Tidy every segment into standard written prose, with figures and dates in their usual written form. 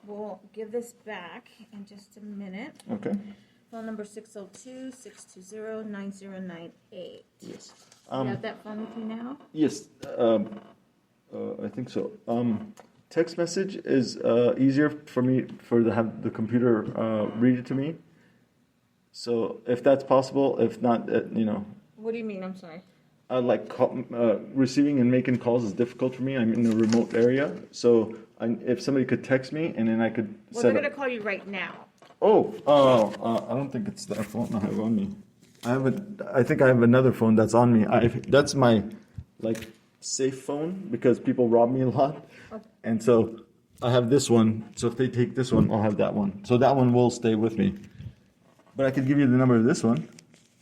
we'll give this back in just a minute. Okay. Phone number 602-620-9098. Yes. You have that phone with you now? Yes. I think so. Text message is easier for me have the computer read it to me. So if that's possible, if not, What do you mean? I'm sorry. Receiving and making calls is difficult for me. I'm in a remote area, so if somebody could text me and then I could Well, set they're up. going to call you right now. I don't think it's that phone I have on me. I think I have another phone that's on me. That's my safe phone because people rob me a lot, and so I have this one. So if they take this one, I'll have that one. So that one will stay with me. But I could give you the number of this one,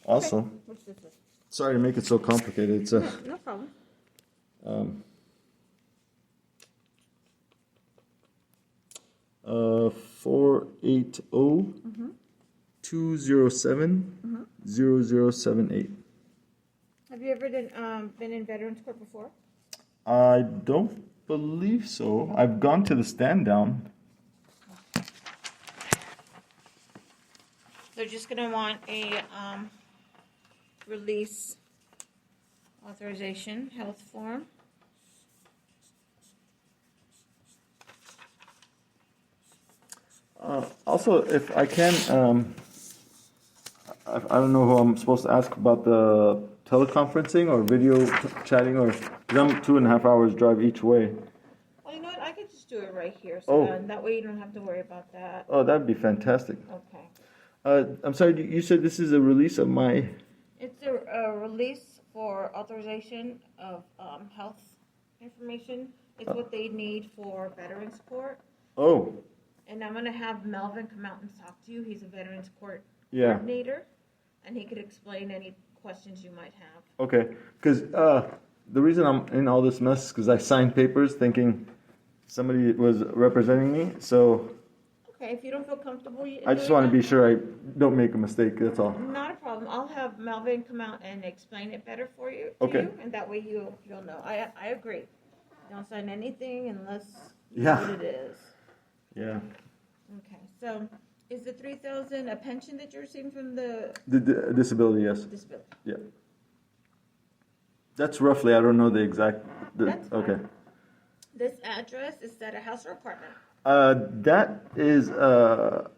also. Okay. What's this? Sorry to make it so complicated. It's No problem. 480-207-0078. Have you ever been in Veterans Court before? I don't believe so. I've gone to the stand down. They're just going to want a release authorization health form. Also, if I can, I don't know who I'm supposed to ask about the teleconferencing or video chatting, or because I'm 2.5 hours drive each way. Well, you know what? I could just do it right here, so that way you don't have to worry about that. Oh, that'd be fantastic. Okay. I'm sorry, you said this is a release of my... It's a release for authorization of health information. It's what they need for Veterans Court. Oh. And I'm going to have Melvin come out and talk to you. He's a Veterans Court coordinator, and he could explain any questions you might have. Okay, because the reason I'm in all this mess is because I signed papers thinking somebody was representing me, so... Okay, if you don't feel comfortable... I just want to be sure I don't make a mistake, that's all. Not a problem. I'll have Melvin come out and explain it better for you, and that way you'll know. I agree. Don't sign anything unless you know what it is. Yeah. Okay, so is the $3,000 a pension that you're receiving from the disability, yes. disability? Yeah. That's roughly, I don't know the exact... That's fine. Okay. This address, is that a house or apartment? That is a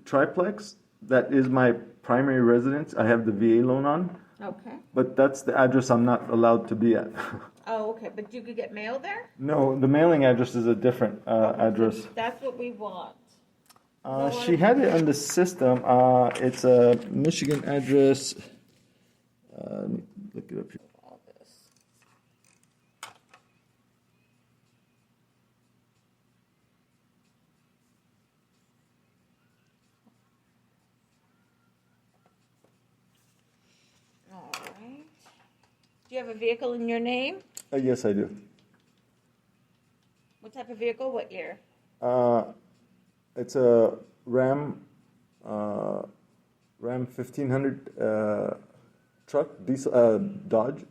triplex. That is my primary residence. I have the VA loan on. Okay. But that's the address I'm not allowed to be at. Oh, okay. But you could get mail there? No, the mailing address is a different address. So that's what we want. She had it on the system. It's a Michigan address. Let me look it up here. All this. All right. Do you have a vehicle in your name? Yes, I do. What type of vehicle? What year? It's a Ram 1500 truck, diesel, Dodge.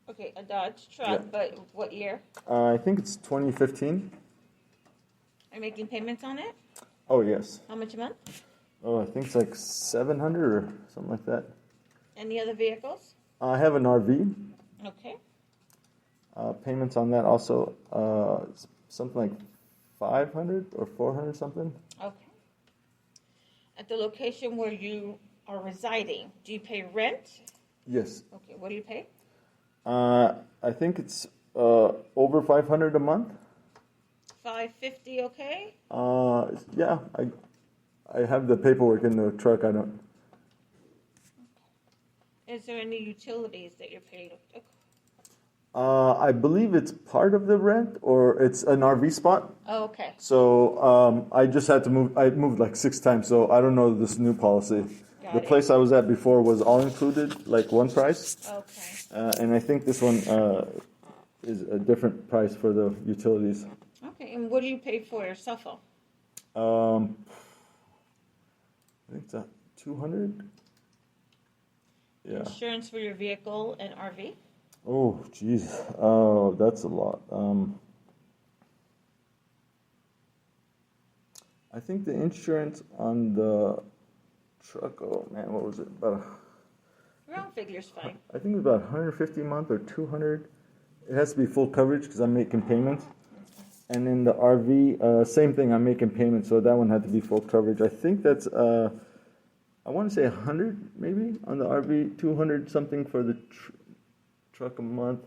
Okay, a Dodge truck, but what year? I think it's 2015. Are you making payments on it? Oh, yes. How much a month? Oh, I think it's like 700 or something like that. Any other vehicles? I have an RV. Okay. Payments on that also, something like 500 or 400 something. Okay. At the location where you are residing, do you pay rent? Yes. Okay, what do you pay? I think it's over 500 a month. $550, okay? Yeah, I have the paperwork in the truck. I don't. Is there any utilities that you're paying? I believe it's part of the rent, or it's an RV spot. Oh, okay. So I just had to move. I moved like 6 times, so I don't know this new policy. The place I was at before was all included, like one price. Okay. And I think this one is a different price for the utilities. Okay, and what do you pay for your cell phone? I think it's 200. Yeah. Insurance for your vehicle and RV? Oh, jeez. Oh, that's a lot. I think the insurance on the truck, oh man, what was it? Round figure's fine. I think it was about 150 a month or 200. It has to be full coverage because I'm making payments. And in the RV, same thing, I'm making payments, so that one had to be full coverage. I think that's, I want to say 100 maybe on the RV, 200 something for the truck a month.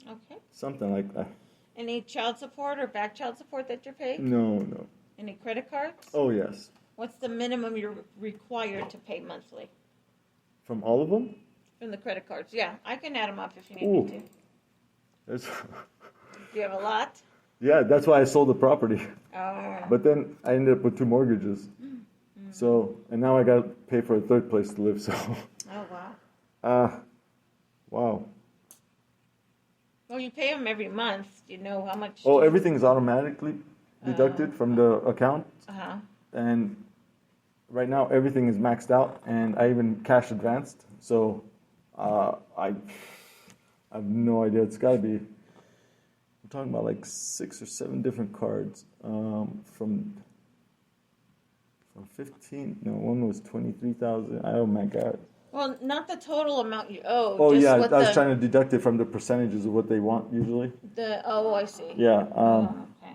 Okay. Something like that. Any child support or back child support that you're paying? No. Any credit cards? Oh, yes. What's the minimum you're required to pay monthly? From all of them? From the credit cards, yeah. I can add them up if you need Ooh. me to. There's, Do you have a lot? yeah, that's why I sold the property. Oh. But then I ended up with 2 mortgages. So, and now I got to pay for a third place to live, so. Oh, wow. Wow. Well, you pay them every month. You know how much. Oh, everything's automatically deducted from the account. Uh-huh. And right now everything is maxed out, and I even cash advanced. So I have no idea. It's got to be, we're talking about like 6 or 7 different cards from 15. No, one was 23,000. Oh my God. Well, not the total amount you owe. Oh just yeah, what I was trying to deduct it from the percentages of what they want usually. I see. Yeah. Okay.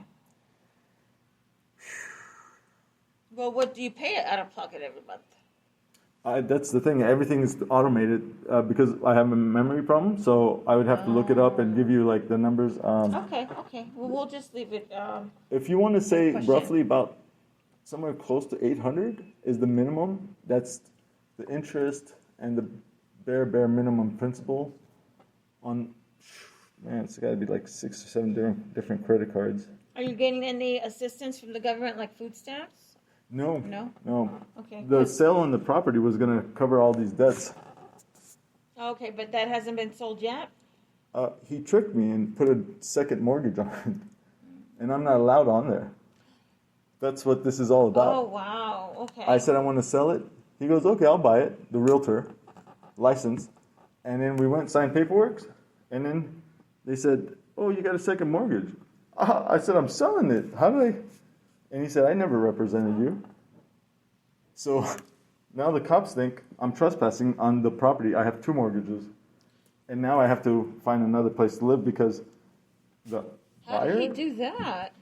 Well, what do you pay out of pocket every month? That's the thing. Everything is automated because I have a memory problem. So I would have to look it up and give you like the numbers. Okay. Well, we'll just leave it. If you want to say Question. roughly about somewhere close to 800 is the minimum. That's the interest and the bare minimum principal on. Man, it's got to be like 6 or 7 different credit cards. Are you getting any assistance from the government, like food stamps? No. Okay. The sale on the property was going to cover all these debts. Okay, but that hasn't been sold yet? He tricked me and put a second mortgage on it, and I'm not allowed on there. That's what this is all about. Oh, wow. Okay. I said I want to sell it. He goes, okay, I'll buy it. The realtor, license. And then we went and signed paperwork. And then they said, oh, you got a second mortgage. I said, I'm selling it. How do I? And he said, I never represented you. So now the cops think I'm trespassing on the property. I have 2 mortgages. And now I have to find another place to live because the How buyer. did he do that?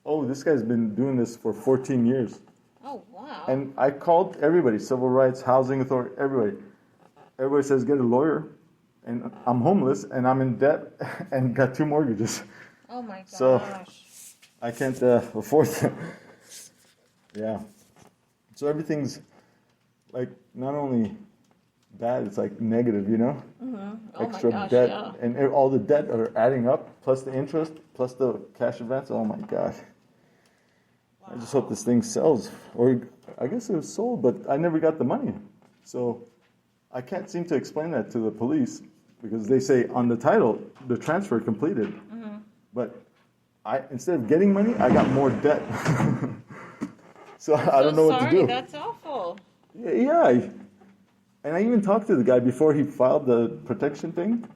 Oh, this guy's been doing this for 14 years. Oh, wow. And I called everybody, civil rights, housing authority, everybody. Everybody says get a lawyer. And I'm homeless and I'm in debt and got 2 mortgages. Oh, my gosh. So I can't afford them. Yeah. So everything's like not only bad, it's like negative, you know? Oh, Extra my gosh, debt. yeah. And all the debt are adding up, plus the interest, plus the cash advance. Oh my God. I just hope this thing sells. Or I guess it was sold, but I never got the money. So I can't seem to explain that to the police because they say on the title, the transfer completed. But instead of getting money, I got more debt. So I don't know what to do. That's awful. Yeah. And I even talked to the guy before he filed the protection thing.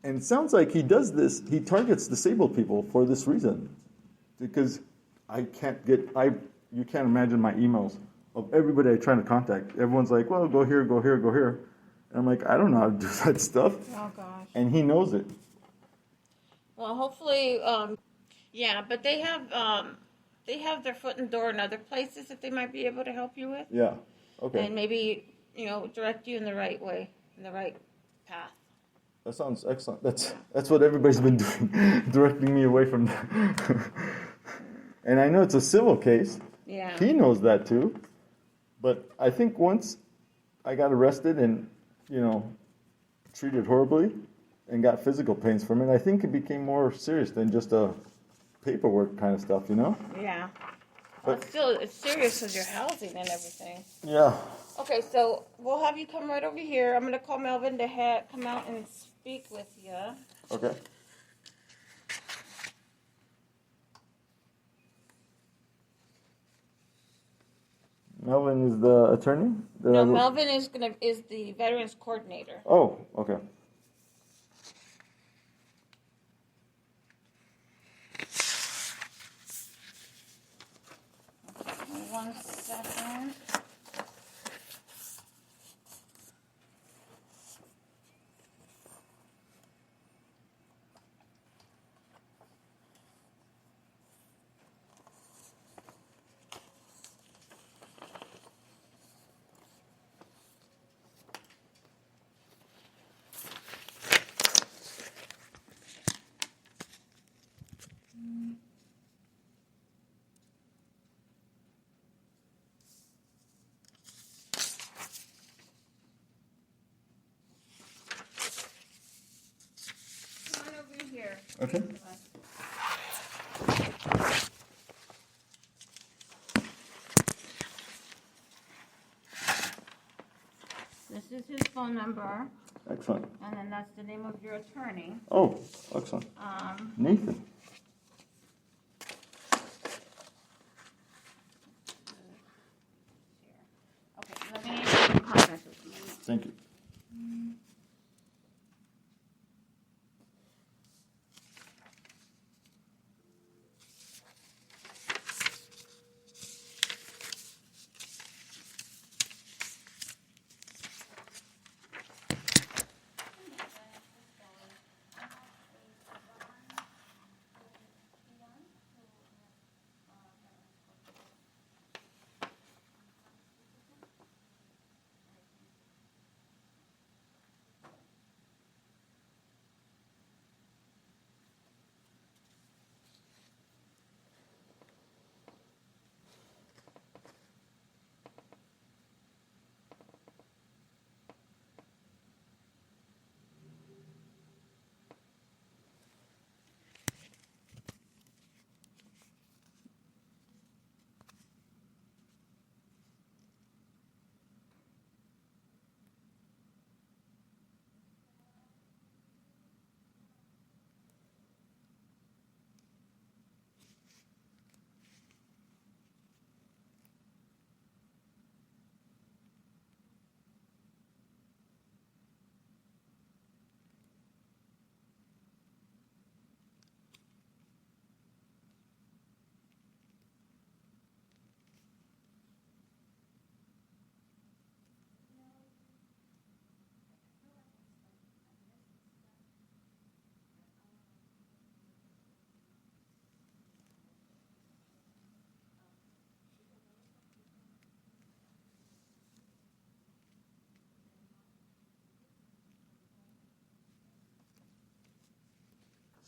And it sounds like he does this, he targets disabled people for this reason. Because you can't imagine my emails of everybody I'm trying to contact. Everyone's like, well, go here. And I'm like, I don't know how to do that stuff. Oh, gosh. And he knows it. Well, hopefully, yeah, but they have their foot in the door in other places that they might be able to help you with. Yeah. Okay. And maybe, direct you in the right way, in the right path. That sounds excellent. That's what everybody's been doing, directing me away from that. And I know it's a civil case. Yeah. He knows that too. But I think once I got arrested and, treated horribly and got physical pains from it, I think it became more serious than just a paperwork kind of stuff, Yeah. Well, it's serious with your housing and everything. Yeah. Okay, so we'll have you come right over here. I'm going to call Melvin to come out and speak with you. Okay. Melvin is the attorney? No, Melvin is the veterans coordinator. Oh, okay. Okay. This is his phone number, Excellent. and then that's the name of your attorney. Oh, excellent. Nathan. Okay, let me contact with you. Thank you.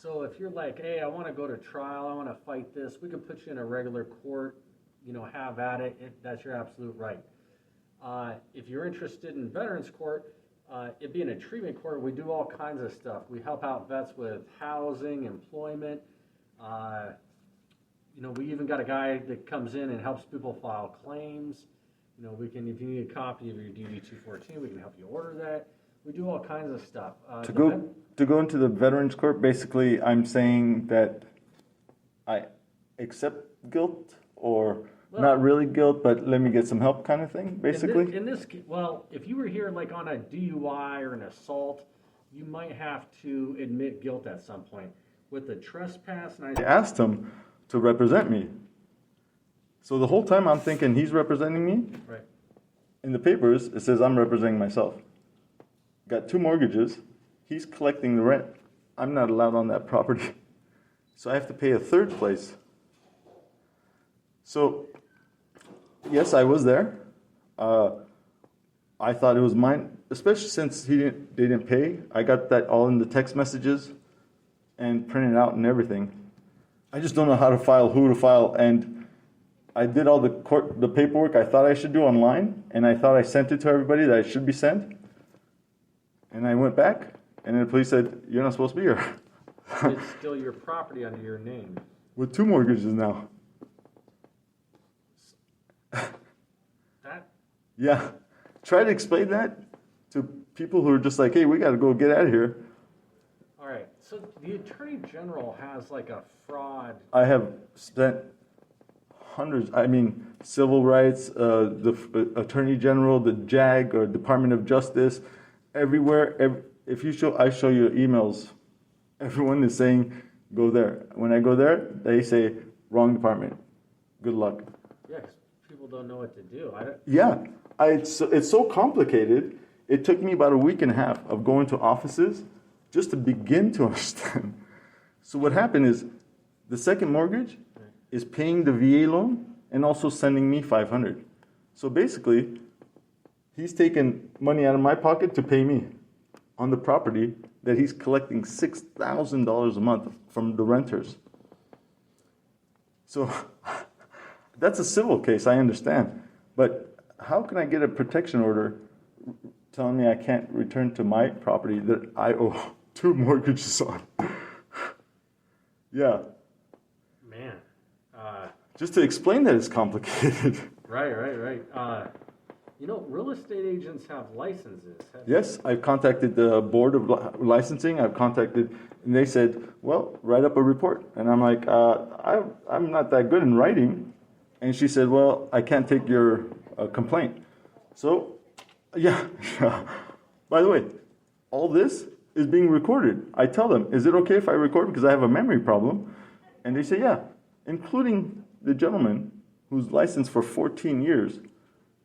So if you're like, hey, I want to go to trial, I want to fight this, we can put you in a regular court, have at it. That's your absolute right. If you're interested in veterans court, it being a treatment court, we do all kinds of stuff. We help out vets with housing, employment. We even got a guy that comes in and helps people file claims. We can, if you need a copy of your DD 214, we can help you order that. We do all kinds of stuff. To go into the Veterans Court, basically, I'm saying that I accept guilt or not really guilt, but let me get some help kind of thing, basically. If you were here like on a DUI or an assault, you might have to admit guilt at some point. With the trespass, and I asked him to represent me. So the whole time I'm thinking he's representing me. Right. In the papers, it says I'm representing myself. Got 2 mortgages. He's collecting the rent. I'm not allowed on that property. So I have to pay a third place. So, yes, I was there. I thought it was mine, especially since they didn't pay. I got that all in the text messages and printed out and everything. I just don't know how to file, who to file, and I did all the paperwork I thought I should do online, and I thought I sent it to everybody that it should be sent. And I went back, and then the police said, "You're not supposed to be here." It's still your property under your name. With 2 mortgages now. Yeah. Try to explain that to people who are just like, hey, we got to go get out of here. All right. So the Attorney General has like a fraud. I have spent hundreds, civil rights, the Attorney General, the JAG, or Department of Justice, everywhere. If you I show you emails, everyone is saying, go there. When I go there, they say, wrong department. Good luck. Yeah, 'cause people don't know what to do. It's so complicated. It took me about a week and a half of going to offices just to begin to understand. So what happened is the second mortgage is paying the VA loan and also sending me $500. So basically, he's taking money out of my pocket to pay me on the property that he's collecting $6,000 a month from the renters. So that's a civil case, I understand. But how can I get a protection order telling me I can't return to my property that I owe 2 mortgages on? Yeah. Man. Just to explain that it's complicated. Right. Real estate agents have licenses. Yes, I've contacted the board of licensing. And they said, well, write up a report. And I'm like, I'm not that good in writing. And she said, well, I can't take your complaint. So, yeah. By the way, all this is being recorded. I tell them, is it okay if I record because I have a memory problem? And they say, yeah, including the gentleman who's licensed for 14 years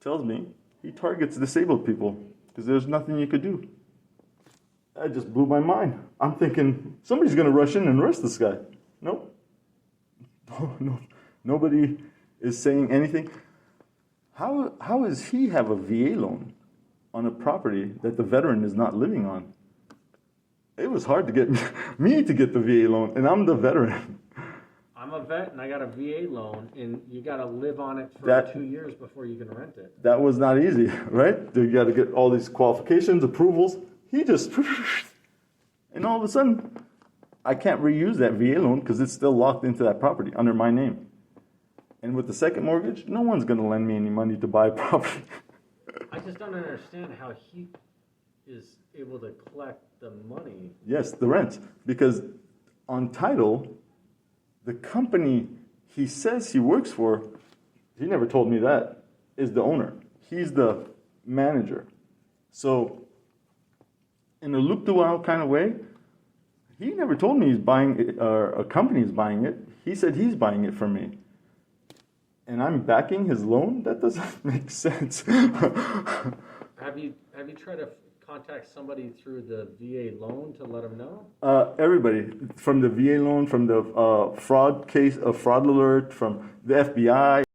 tells me he targets disabled people because there's nothing you could do. That just blew my mind. I'm thinking somebody's going to rush in and arrest this guy. Nope. No, nobody is saying anything. How does he have a VA loan on a property that the veteran is not living on? It was hard to get me to get the VA loan, and I'm the veteran. I'm a vet and I got a VA loan, and you got to live on it for 2 years before you can rent it. That was not easy, right? You got to get all these qualifications, approvals. He just, and all of a sudden, I can't reuse that VA loan because it's still locked into that property under my name. And with the second mortgage, no one's going to lend me any money to buy property. I just don't understand how he is able to collect the money. Yes, the rent. Because on title, the company he says he works for, he never told me that, is the owner. He's the manager. So, in a loop-de-wild kind of way, he never told me he's buying it, or a company is buying it. He said he's buying it from me. And I'm backing his loan? That doesn't make sense. Have you tried to contact somebody through the VA loan to let them know? Everybody, from the VA loan, from the fraud alert, from the FBI.